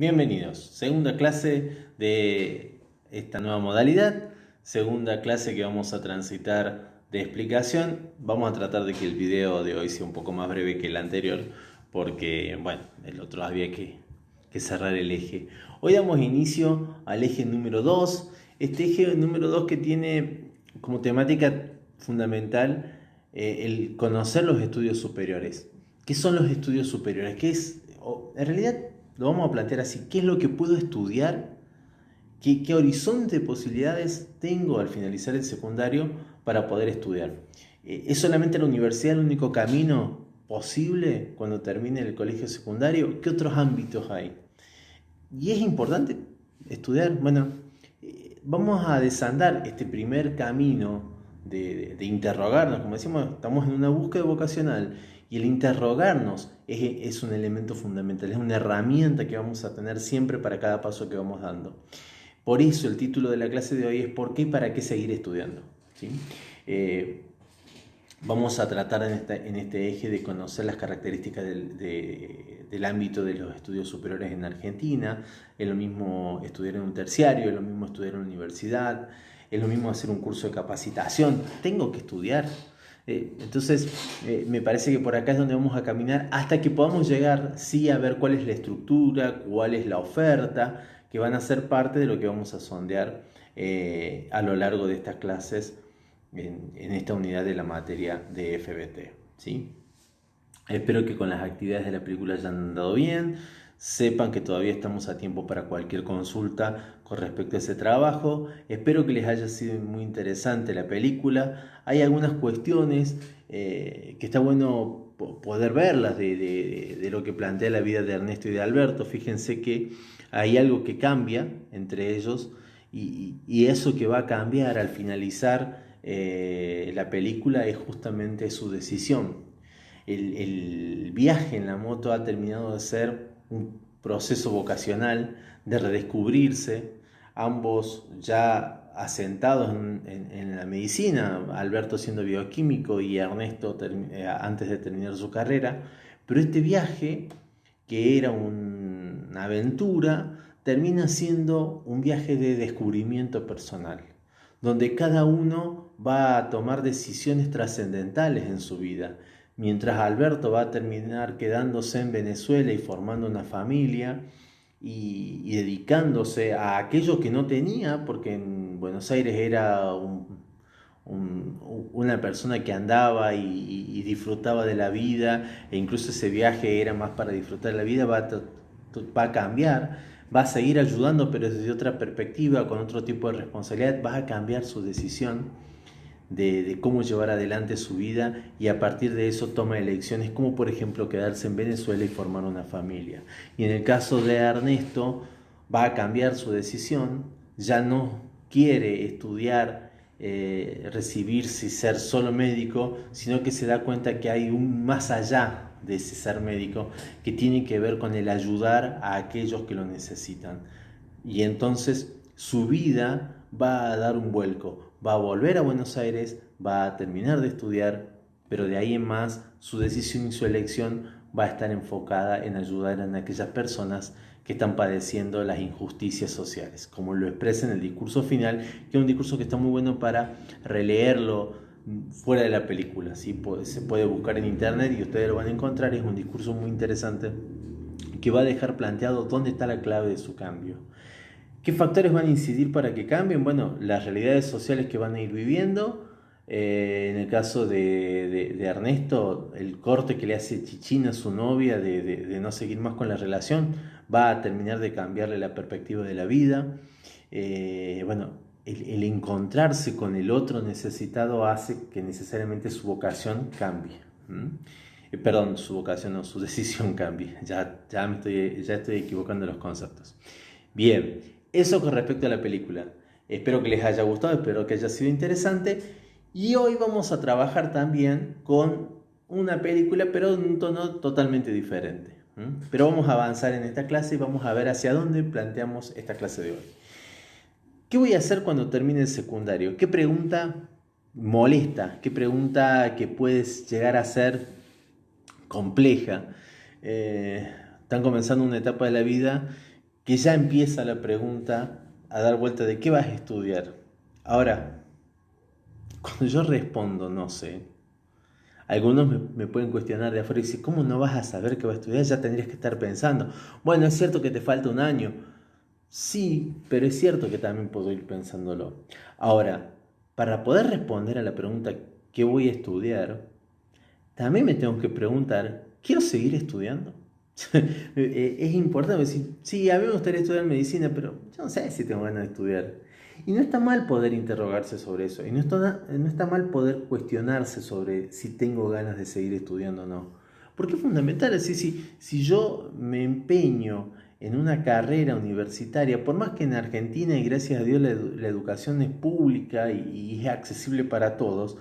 Bienvenidos, segunda clase de esta nueva modalidad, segunda clase que vamos a transitar de explicación. Vamos a tratar de que el video de hoy sea un poco más breve que el anterior, porque, bueno, el otro había que cerrar el eje. Hoy damos inicio al eje número 2, este eje número 2 que tiene como temática fundamental el conocer los estudios superiores. ¿Qué son los estudios superiores? ¿Qué es? En realidad lo vamos a plantear así: ¿qué es lo que puedo estudiar? ¿Qué horizonte de posibilidades tengo al finalizar el secundario para poder estudiar? ¿Es solamente la universidad el único camino posible cuando termine el colegio secundario? ¿Qué otros ámbitos hay? Y es importante estudiar. Bueno, vamos a desandar este primer camino de interrogarnos. Como decimos, estamos en una búsqueda vocacional y el interrogarnos es un elemento fundamental, es una herramienta que vamos a tener siempre para cada paso que vamos dando. Por eso el título de la clase de hoy es ¿por qué y para qué seguir estudiando? ¿Sí? Vamos a tratar en este eje de conocer las características del ámbito de los estudios superiores en Argentina. Es lo mismo estudiar en un terciario, es lo mismo estudiar en una universidad, es lo mismo hacer un curso de capacitación. Tengo que estudiar. Entonces, me parece que por acá es donde vamos a caminar hasta que podamos llegar, sí, a ver cuál es la estructura, cuál es la oferta, que van a ser parte de lo que vamos a sondear a lo largo de estas clases en esta unidad de la materia de FBT, ¿sí? Espero que con las actividades de la película hayan andado bien. Sepan que todavía estamos a tiempo para cualquier consulta con respecto a ese trabajo. Espero que les haya sido muy interesante la película. Hay algunas cuestiones que está bueno poder verlas de lo que plantea la vida de Ernesto y de Alberto. Fíjense que hay algo que cambia entre ellos y eso que va a cambiar al finalizar la película es justamente su decisión. El viaje en la moto ha terminado de ser un proceso vocacional de redescubrirse, ambos ya asentados en la medicina, Alberto siendo bioquímico y Ernesto antes de terminar su carrera, pero este viaje, que era una aventura, termina siendo un viaje de descubrimiento personal, donde cada uno va a tomar decisiones trascendentales en su vida. Mientras Alberto va a terminar quedándose en Venezuela y formando una familia y dedicándose a aquello que no tenía, porque en Buenos Aires era una persona que andaba y disfrutaba de la vida, e incluso ese viaje era más para disfrutar de la vida, va a cambiar, va a seguir ayudando, pero desde otra perspectiva, con otro tipo de responsabilidad, va a cambiar su decisión de cómo llevar adelante su vida, y a partir de eso toma elecciones como por ejemplo quedarse en Venezuela y formar una familia. Y en el caso de Ernesto va a cambiar su decisión, ya no quiere estudiar, recibirse y ser solo médico, sino que se da cuenta que hay un más allá de ese ser médico, que tiene que ver con el ayudar a aquellos que lo necesitan. Y entonces su vida va a dar un vuelco, va a volver a Buenos Aires, va a terminar de estudiar, pero de ahí en más su decisión y su elección va a estar enfocada en ayudar a aquellas personas que están padeciendo las injusticias sociales, como lo expresa en el discurso final, que es un discurso que está muy bueno para releerlo fuera de la película, ¿sí? Se puede buscar en internet y ustedes lo van a encontrar. Es un discurso muy interesante que va a dejar planteado dónde está la clave de su cambio. ¿Qué factores van a incidir para que cambien? Bueno, las realidades sociales que van a ir viviendo. En el caso de Ernesto, el corte que le hace Chichina a su novia de no seguir más con la relación va a terminar de cambiarle la perspectiva de la vida. Bueno, el encontrarse con el otro necesitado hace que necesariamente su vocación cambie. Perdón, su vocación no, su decisión cambie. Ya estoy equivocando los conceptos. Bien, eso con respecto a la película. Espero que les haya gustado, espero que haya sido interesante. Y hoy vamos a trabajar también con una película, pero en un tono totalmente diferente. Pero vamos a avanzar en esta clase y vamos a ver hacia dónde planteamos esta clase de hoy. ¿Qué voy a hacer cuando termine el secundario? ¿Qué pregunta molesta? ¿Qué pregunta que puedes llegar a ser compleja? Están comenzando una etapa de la vida que ya empieza la pregunta a dar vuelta de qué vas a estudiar. Ahora, cuando yo respondo no sé, algunos me pueden cuestionar de afuera y decir, ¿cómo no vas a saber qué vas a estudiar? Ya tendrías que estar pensando. Bueno, es cierto que te falta un año. Sí, pero es cierto que también puedo ir pensándolo. Ahora, para poder responder a la pregunta ¿qué voy a estudiar? También me tengo que preguntar, ¿quiero seguir estudiando? Es importante decir, sí, a mí me gustaría estudiar medicina, pero yo no sé si tengo ganas de estudiar. Y no está mal poder interrogarse sobre eso. Y no está mal poder cuestionarse sobre si tengo ganas de seguir estudiando o no. Porque es fundamental. Es decir, si yo me empeño en una carrera universitaria, por más que en Argentina, y gracias a Dios, la educación es pública y es accesible para todos,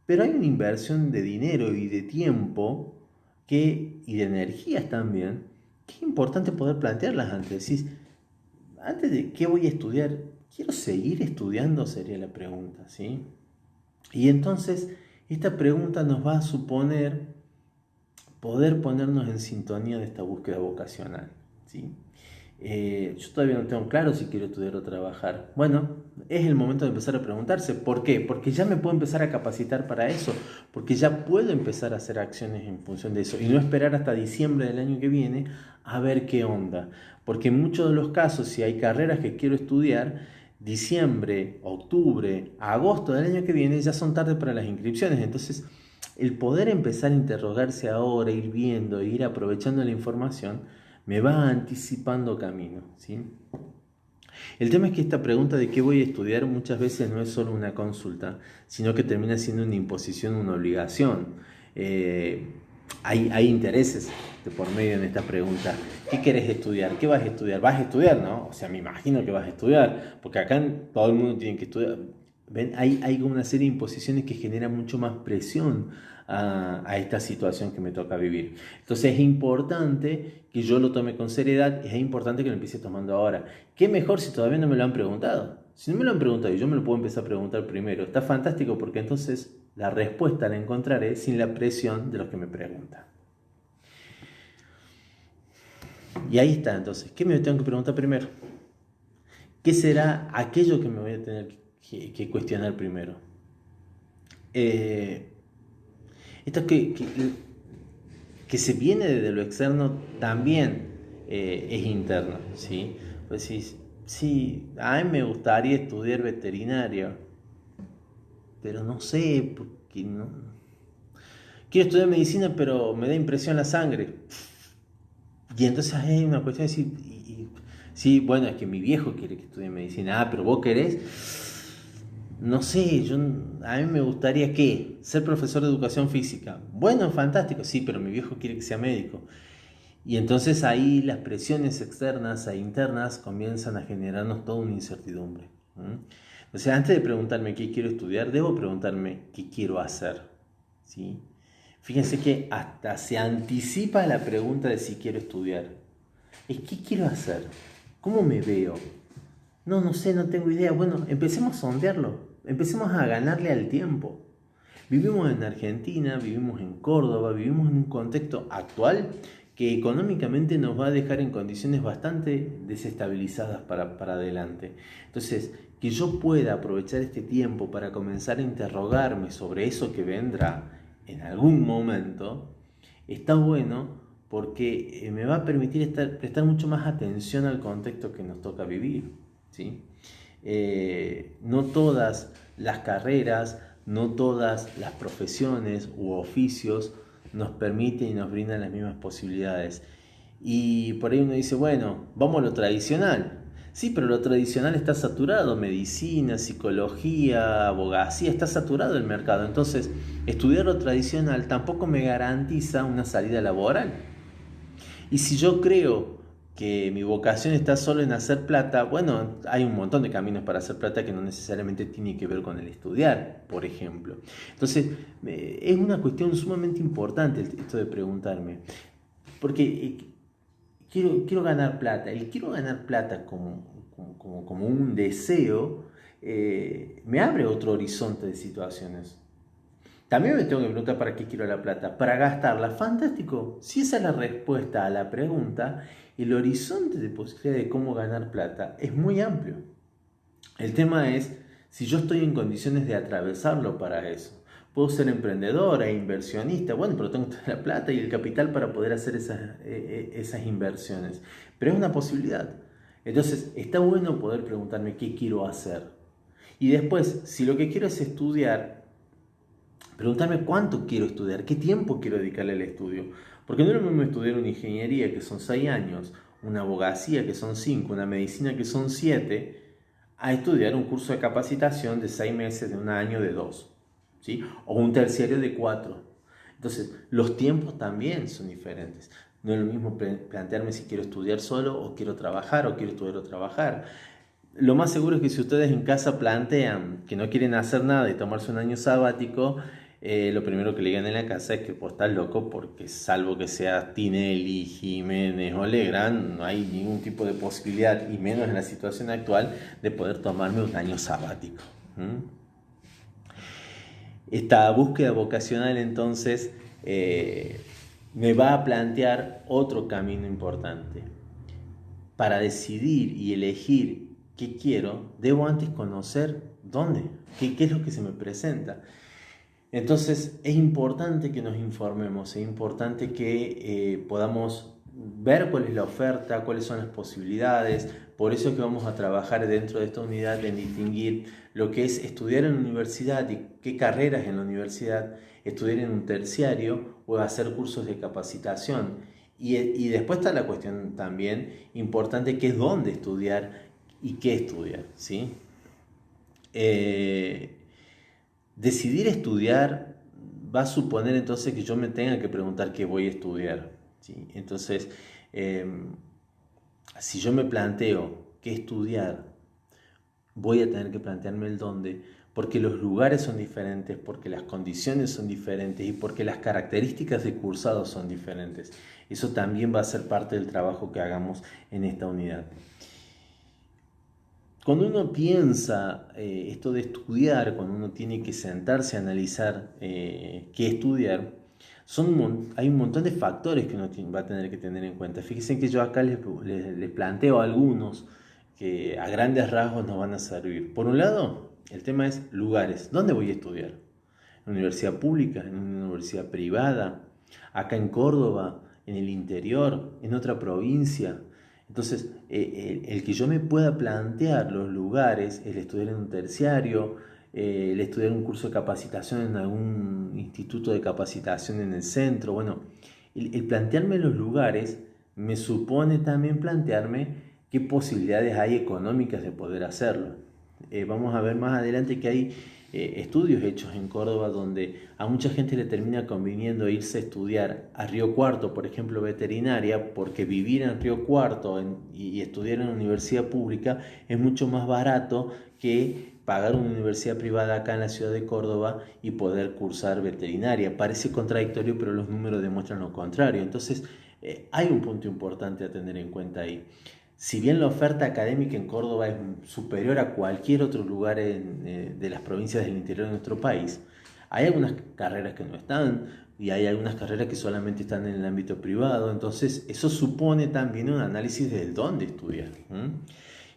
pero hay una inversión de dinero y de tiempo y de energías también, que es importante poder plantearlas antes. Decís, antes de qué voy a estudiar, quiero seguir estudiando, sería la pregunta, ¿sí? Y entonces, esta pregunta nos va a suponer poder ponernos en sintonía de esta búsqueda vocacional, ¿sí? Yo todavía no tengo claro si quiero estudiar o trabajar. Bueno, es el momento de empezar a preguntarse. ¿Por qué? Porque ya me puedo empezar a capacitar para eso, porque ya puedo empezar a hacer acciones en función de eso y no esperar hasta diciembre del año que viene a ver qué onda. Porque en muchos de los casos, si hay carreras que quiero estudiar, diciembre, octubre, agosto del año que viene ya son tarde para las inscripciones. Entonces, el poder empezar a interrogarse ahora, ir viendo, ir aprovechando la información, me va anticipando camino, ¿sí? El tema es que esta pregunta de qué voy a estudiar muchas veces no es solo una consulta, sino que termina siendo una imposición, una obligación. Eh, hay intereses de por medio en esta pregunta. ¿Qué querés estudiar? ¿Qué vas a estudiar? ¿Vas a estudiar, no? O sea, me imagino que vas a estudiar, porque acá todo el mundo tiene que estudiar. ¿Ven? Hay una serie de imposiciones que generan mucho más presión a esta situación que me toca vivir. Entonces es importante que yo lo tome con seriedad, es importante que lo empiece tomando ahora. ¿Qué mejor si todavía no me lo han preguntado? Si no me lo han preguntado y yo me lo puedo empezar a preguntar primero, está fantástico porque entonces la respuesta la encontraré sin la presión de los que me preguntan. Y ahí está, entonces, ¿qué me tengo que preguntar primero? ¿Qué será aquello que me voy a tener que cuestionar primero? Esto que se viene desde lo externo también es interno, ¿sí? Pues sí, a mí me gustaría estudiar veterinario, pero no sé, porque no. Quiero estudiar medicina, pero me da impresión la sangre. Y entonces hay una cuestión de decir, sí, bueno, es que mi viejo quiere que estudie medicina, pero vos querés. No sé, a mí me gustaría ¿qué? Ser profesor de educación física. Bueno, fantástico, sí, pero mi viejo quiere que sea médico. Y entonces ahí las presiones externas e internas comienzan a generarnos toda una incertidumbre. O sea, antes de preguntarme qué quiero estudiar, debo preguntarme qué quiero hacer. ¿Sí? Fíjense que hasta se anticipa la pregunta de si quiero estudiar. Es ¿qué quiero hacer? ¿Cómo me veo? No sé, no tengo idea. Bueno, empecemos a sondearlo. Empecemos a ganarle al tiempo. Vivimos en Argentina, vivimos en Córdoba, vivimos en un contexto actual que económicamente nos va a dejar en condiciones bastante desestabilizadas para adelante. Entonces, que yo pueda aprovechar este tiempo para comenzar a interrogarme sobre eso que vendrá en algún momento, está bueno porque me va a permitir prestar mucho más atención al contexto que nos toca vivir, ¿sí? No todas las carreras, no todas las profesiones u oficios nos permiten y nos brindan las mismas posibilidades. Y por ahí uno dice, bueno, vamos a lo tradicional. Sí, pero lo tradicional está saturado, medicina, psicología, abogacía, está saturado el mercado. Entonces, estudiar lo tradicional tampoco me garantiza una salida laboral. Y si yo creo que mi vocación está solo en hacer plata, bueno, hay un montón de caminos para hacer plata que no necesariamente tiene que ver con el estudiar, por ejemplo. Entonces, es una cuestión sumamente importante esto de preguntarme, porque quiero ganar plata. El quiero ganar plata como un deseo me abre otro horizonte de situaciones. También me tengo que preguntar para qué quiero la plata. Para gastarla, fantástico. Si esa es la respuesta a la pregunta, el horizonte de posibilidad de cómo ganar plata es muy amplio. El tema es si yo estoy en condiciones de atravesarlo para eso. Puedo ser emprendedora, inversionista, bueno, pero tengo la plata y el capital para poder hacer esas inversiones. Pero es una posibilidad. Entonces, está bueno poder preguntarme qué quiero hacer. Y después, si lo que quiero es estudiar, preguntarme cuánto quiero estudiar, qué tiempo quiero dedicarle al estudio. Porque no es lo mismo estudiar una ingeniería que son 6 años, una abogacía que son 5, una medicina que son 7, a estudiar un curso de capacitación de 6 meses, de un año, de 2, ¿sí? O un terciario de 4. Entonces, los tiempos también son diferentes. No es lo mismo plantearme si quiero estudiar solo o quiero trabajar o quiero estudiar o trabajar. Lo más seguro es que si ustedes en casa plantean que no quieren hacer nada y tomarse un año sabático, lo primero que le digan en la casa es que pues estás loco, porque salvo que sea Tinelli, Jiménez o Legrand, no hay ningún tipo de posibilidad, y menos en la situación actual, de poder tomarme un año sabático. Esta búsqueda vocacional entonces me va a plantear otro camino importante. Para decidir y elegir qué quiero, debo antes conocer dónde, qué es lo que se me presenta. Entonces es importante que nos informemos, es importante que podamos ver cuál es la oferta, cuáles son las posibilidades. Por eso es que vamos a trabajar dentro de esta unidad en distinguir lo que es estudiar en la universidad y qué carreras en la universidad, estudiar en un terciario o hacer cursos de capacitación. Y después está la cuestión también importante, que es dónde estudiar y qué estudiar, ¿sí? Decidir estudiar va a suponer entonces que yo me tenga que preguntar qué voy a estudiar, ¿sí? Entonces, si yo me planteo qué estudiar, voy a tener que plantearme el dónde, porque los lugares son diferentes, porque las condiciones son diferentes y porque las características de cursado son diferentes. Eso también va a ser parte del trabajo que hagamos en esta unidad. Cuando uno piensa esto de estudiar, cuando uno tiene que sentarse a analizar qué estudiar, hay un montón de factores que uno va a tener que tener en cuenta. Fíjense que yo acá les planteo algunos que a grandes rasgos nos van a servir. Por un lado, el tema es lugares. ¿Dónde voy a estudiar? ¿En una universidad pública? ¿En una universidad privada? ¿Acá en Córdoba? ¿En el interior? ¿En otra provincia? Entonces, el que yo me pueda plantear los lugares, el estudiar en un terciario, el estudiar un curso de capacitación en algún instituto de capacitación en el centro, bueno, el plantearme los lugares me supone también plantearme qué posibilidades hay económicas de poder hacerlo. Vamos a ver más adelante que hay estudios hechos en Córdoba donde a mucha gente le termina conviniendo irse a estudiar a Río Cuarto, por ejemplo, veterinaria, porque vivir en Río Cuarto y estudiar en una universidad pública es mucho más barato que pagar una universidad privada acá en la ciudad de Córdoba y poder cursar veterinaria. Parece contradictorio, pero los números demuestran lo contrario. Entonces, hay un punto importante a tener en cuenta ahí. Si bien la oferta académica en Córdoba es superior a cualquier otro lugar de las provincias del interior de nuestro país, hay algunas carreras que no están y hay algunas carreras que solamente están en el ámbito privado. Entonces eso supone también un análisis del dónde estudiar.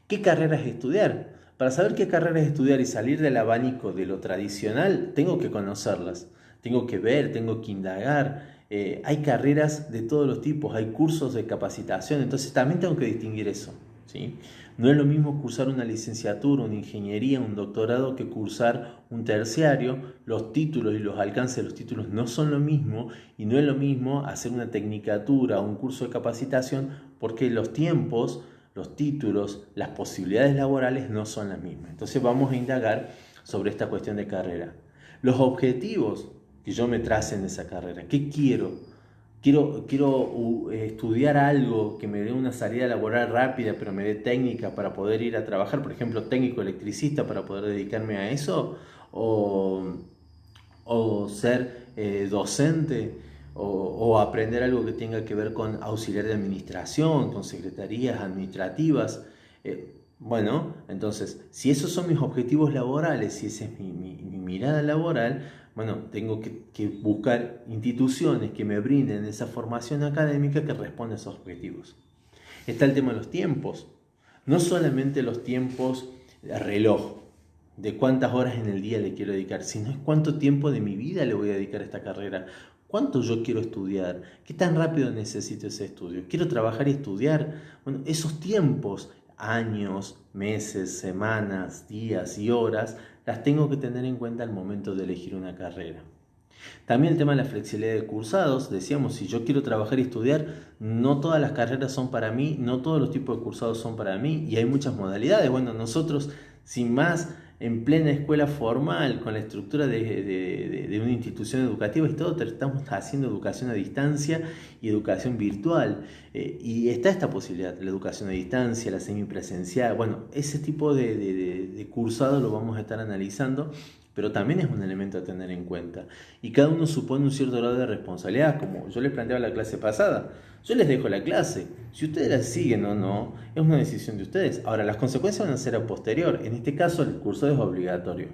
¿Qué carreras estudiar? Para saber qué carreras estudiar y salir del abanico de lo tradicional, tengo que conocerlas, tengo que ver, tengo que indagar. Hay carreras de todos los tipos, hay cursos de capacitación, entonces también tengo que distinguir eso, ¿sí? No es lo mismo cursar una licenciatura, una ingeniería, un doctorado que cursar un terciario. Los títulos y los alcances de los títulos no son lo mismo, y no es lo mismo hacer una tecnicatura o un curso de capacitación, porque los tiempos, los títulos, las posibilidades laborales no son las mismas. Entonces vamos a indagar sobre esta cuestión de carrera. Los objetivos que yo me trace en esa carrera. ¿Qué quiero? Quiero estudiar algo que me dé una salida laboral rápida, pero me dé técnica para poder ir a trabajar, por ejemplo, técnico electricista para poder dedicarme a eso, o ser docente, o aprender algo que tenga que ver con auxiliar de administración, con secretarías administrativas. Bueno, entonces, si esos son mis objetivos laborales, si esa es mi mirada laboral, Bueno, tengo que buscar instituciones que me brinden esa formación académica que responda a esos objetivos. Está el tema de los tiempos. No solamente los tiempos de reloj, de cuántas horas en el día le quiero dedicar, sino es cuánto tiempo de mi vida le voy a dedicar a esta carrera. ¿Cuánto yo quiero estudiar? ¿Qué tan rápido necesito ese estudio? ¿Quiero trabajar y estudiar? Bueno, esos tiempos, años, meses, semanas, días y horas, las tengo que tener en cuenta al momento de elegir una carrera. También el tema de la flexibilidad de cursados, decíamos, si yo quiero trabajar y estudiar, no todas las carreras son para mí, no todos los tipos de cursados son para mí y hay muchas modalidades. Bueno, nosotros, sin más, en plena escuela formal, con la estructura de una institución educativa y todo, estamos haciendo educación a distancia y educación virtual. Y está esta posibilidad, la educación a distancia, la semipresencial. Bueno, ese tipo de cursado lo vamos a estar analizando, pero también es un elemento a tener en cuenta. Y cada uno supone un cierto grado de responsabilidad, como yo les planteaba la clase pasada. Yo les dejo la clase. Si ustedes la siguen o no, es una decisión de ustedes. Ahora, las consecuencias van a ser a posterior. En este caso, el curso es obligatorio.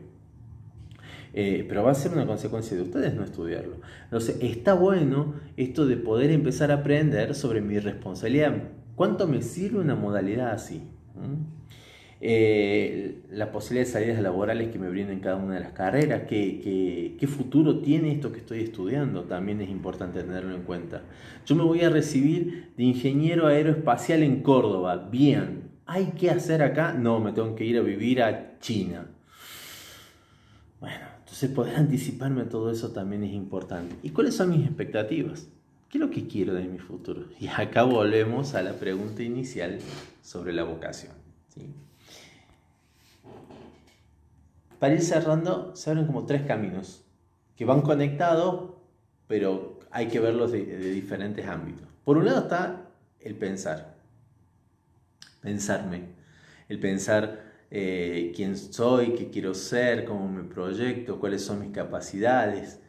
Pero va a ser una consecuencia de ustedes no estudiarlo. Entonces, está bueno esto de poder empezar a aprender sobre mi responsabilidad. ¿Cuánto me sirve una modalidad así? La posibilidad de salidas laborales que me brinden cada una de las carreras, qué futuro tiene esto que estoy estudiando, también es importante tenerlo en cuenta. Yo me voy a recibir de ingeniero aeroespacial en Córdoba, bien, ¿hay que hacer acá? No, me tengo que ir a vivir a China. Bueno, entonces poder anticiparme a todo eso también es importante. ¿Y cuáles son mis expectativas? ¿Qué es lo que quiero de mi futuro? Y acá volvemos a la pregunta inicial sobre la vocación, ¿sí? Para ir cerrando, se abren como 3 caminos que van conectados, pero hay que verlos de diferentes ámbitos. Por un lado está el pensar, pensarme, el pensar quién soy, qué quiero ser, cómo me proyecto, cuáles son mis capacidades,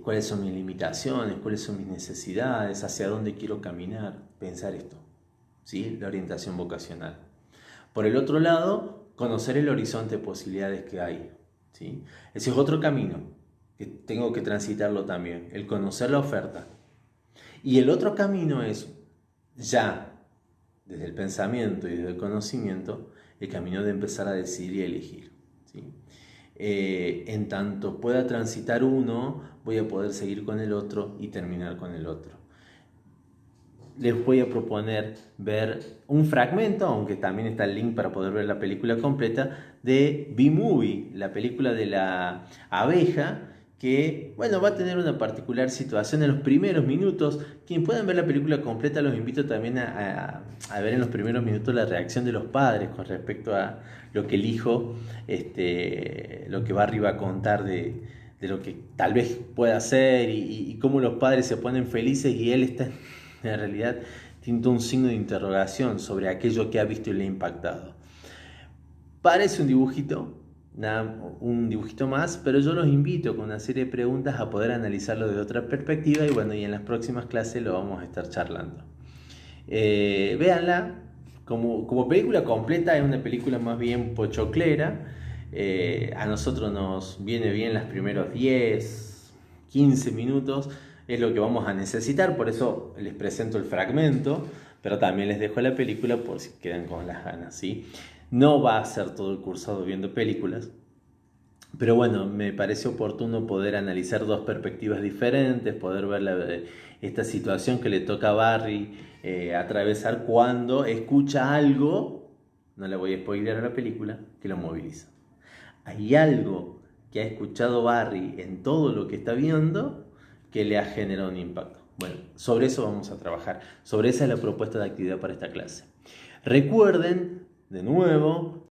cuáles son mis limitaciones, cuáles son mis necesidades, hacia dónde quiero caminar, pensar esto, ¿sí? La orientación vocacional. Por el otro lado, conocer el horizonte de posibilidades que hay, ¿sí? Ese es otro camino que tengo que transitarlo también, el conocer la oferta. Y el otro camino es ya, desde el pensamiento y desde el conocimiento, el camino de empezar a decidir y elegir, ¿sí? En tanto pueda transitar uno, voy a poder seguir con el otro y terminar con el otro. Les voy a proponer ver un fragmento, aunque también está el link para poder ver la película completa, de B-Movie, la película de la abeja, que bueno, va a tener una particular situación en los primeros minutos. Quienes puedan ver la película completa, los invito también a ver en los primeros minutos la reacción de los padres con respecto a lo que el hijo, lo que Barry va a contar de lo que tal vez pueda hacer y cómo los padres se ponen felices y él está en realidad tiene un signo de interrogación sobre aquello que ha visto y le ha impactado. Parece un dibujito más, pero yo los invito con una serie de preguntas a poder analizarlo de otra perspectiva y bueno, y en las próximas clases lo vamos a estar charlando. Véanla, como película completa es una película más bien pochoclera. A nosotros nos viene bien los primeros 10, 15 minutos, es lo que vamos a necesitar, por eso les presento el fragmento, pero también les dejo la película por si quedan con las ganas, ¿sí? No va a ser todo el cursado viendo películas, pero bueno, me parece oportuno poder analizar 2 perspectivas diferentes, poder ver esta situación que le toca a Barry atravesar cuando escucha algo, no le voy a spoilear a la película, que lo moviliza. Hay algo que ha escuchado Barry en todo lo que está viendo que le ha generado un impacto. Bueno, sobre eso vamos a trabajar. Sobre esa es la propuesta de actividad para esta clase. Recuerden, de nuevo,